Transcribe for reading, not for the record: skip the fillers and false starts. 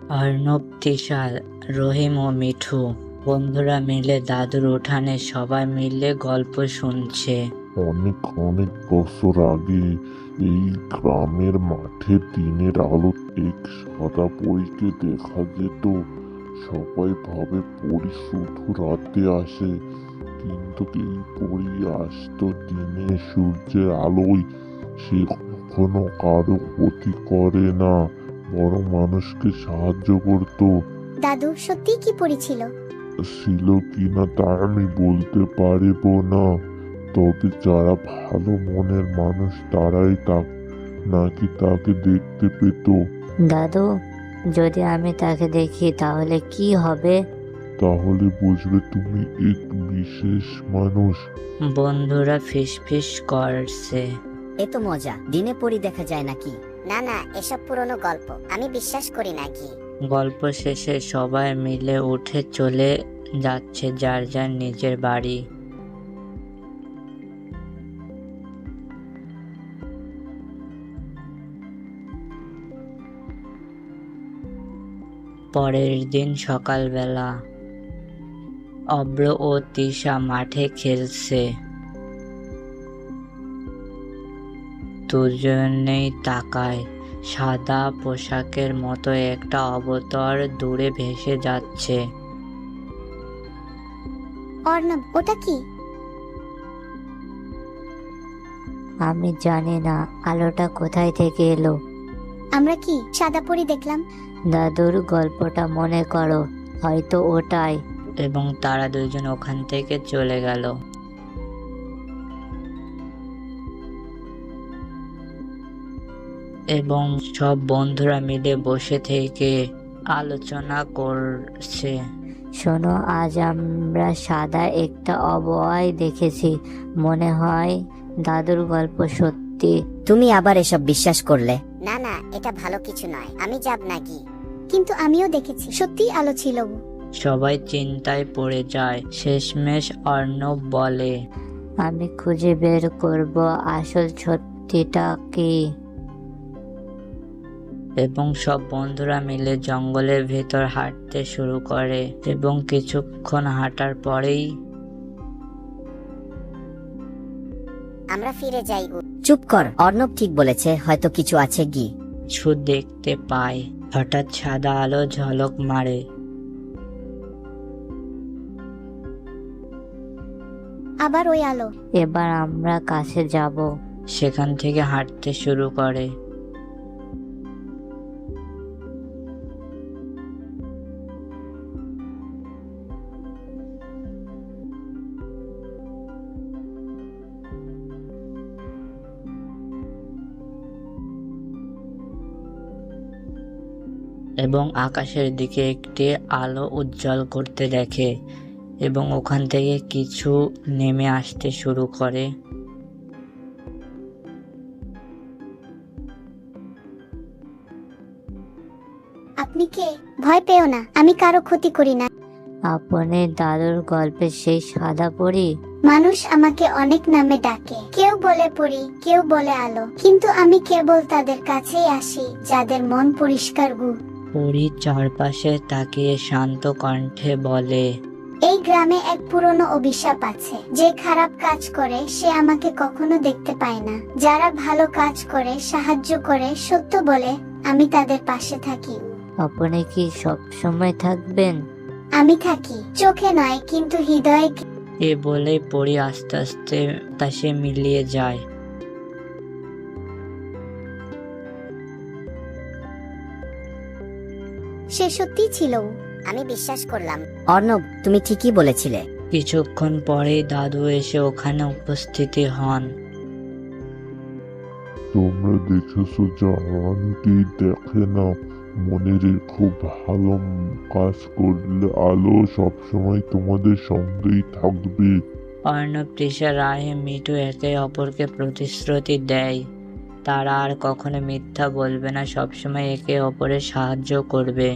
অর্ণব, তৃষা, রহিম ও মিঠু বন্ধুরা মিলে দাদুর উঠানে সবাই মিলে গল্প শুনছে। অনেক অনেক বছর আগে এই গ্রামের মাঠে দিনের আলো এক সাদা পরীকে দেখা যেত। সবাই ভাবে পরী শুধু রাতে আসে, কিন্তু এই পরী আসতো দিনে সূর্যের আলোয়। সে কখনো কারো ক্ষতি করে না, বরং মানুষকে সাহায্য করতো। দাদু সত্যি কি পড়েছিল? ছিল কিনা তা আমি বলতে পারবো না, তবে যারা ভালো মনের মানুষ তারাই নাকি তাকে দেখতে পেত। দাদু, যদি আমি তাকে দেখি তাহলে কি হবে? তাহলে বুঝবে তুমি এক বিশেষ মানুষ। বন্ধুরা ফিসফিস করছে। এ তো মজা, দিনে পরি দেখা যায় নাকি? না না, এসব পুরনো গল্প, আমি বিশ্বাস করি না। কি গল্প শেষে সবাই মিলে উঠে চলে যাচ্ছে যার যার নিজের বাড়ি। পরের দিন সকালবেলা অব্র ও তৃষা মাঠে খেলছে। দুজনেই তাকায়। সাদা পোশাকের মতো একটা অবতার দূরে ভেসে যাচ্ছে। অর্ণব, ওটা কি? আমি জানি না, আলোটা কোথায় থেকে এলো। আমরা কি সাদা পরি দেখলাম? দাদুর গল্পটা মনে করো, হয়তো ওটাই। এবং তারা দুজন ওখান থেকে চলে গেল। এবং সব বন্ধুরা মিলে বসে থেকে আলোচনা করছে। শোনো, আজ আমরা সাদা একটা অবয়ব দেখেছি। মনে হয় দাদুর গল্প সত্যি। তুমি আবার এসব বিশ্বাস করলে? না না, এটা ভালো কিছু নয়, আমি যাব না। কি কিন্তু আমিও দেখেছি, সত্যি আলো ছিল। সবাই চিন্তায় পড়ে যায়। শেষমেশ অর্ণব বলে, আমি খুঁজে বের করব আসল সত্যিটা কি। এবং সব বন্ধুরা মিলে জঙ্গলের ভেতর হাঁটতে শুরু করে। এবং কিছুক্ষণ হাঁটার পরেই আমরা ফিরে যাই। চুপ কর, অর্ণব ঠিক বলেছে, হয়তো কিছু আছে। কিছু দেখতে পায়। হঠাৎ সাদা আলো ঝলক মারে। আবার ওই আলো। এবার আমরা কাছে যাব। সেখান থেকে হাঁটতে শুরু করে। এবং আকাশের দিকে একটি আলো উজ্জ্বল করতে দেখে এবং ওখান থেকে কিছু নেমে আসতে শুরু করে। আপনি কে? ভয় পেও না, আমি কারো ক্ষতি করি না। আপনি দাদুর গল্পের সেই সাদা পরি? মানুষ আমাকে অনেক নামে ডাকে, কেউ বলে পরি, কেউ বলে আলো, কিন্তু আমি কেবল তাদের কাছেই আসি যাদের মন পরিষ্কার। পরী চারপাশে তাকিয়ে শান্ত কণ্ঠে বলে, এই গ্রামে এক পুরনো অভিশাপ আছে। যে খারাপ কাজ করে সে আমাকে কখনো দেখতে পায় না। যারা ভালো কাজ করে, সাহায্য করে, সত্য বলে, আমি তাদের পাশে থাকি। আপনি কি সব সময় থাকবেন? আমি থাকি, চোখে নয় কিন্তু হৃদয়ে। এ বলে পরী আস্তে আস্তে তাসে মিলিয়ে যায়। সে সত্যি ছিল, আমি বিশ্বাস করলাম। অর্ণব, তুমি ঠিকই বলেছিলে। কিছুক্ষণ পরেই দাদু এসে ওখানে উপস্থিত হন। তোমরা দেখেছো যা অনেকেই দেখে না। মনে রেখো, ভালো কাজ করলে আলো সবসময় তোমাদের সঙ্গেই থাকবে। অর্ণব, তৃষা, রাহিম, মিঠু একে অপরকে প্রতিশ্রুতি দেয় তারা আর কখনো মিথ্যা বলবে না, সবসময় একে অপরের সাহায্য করবে।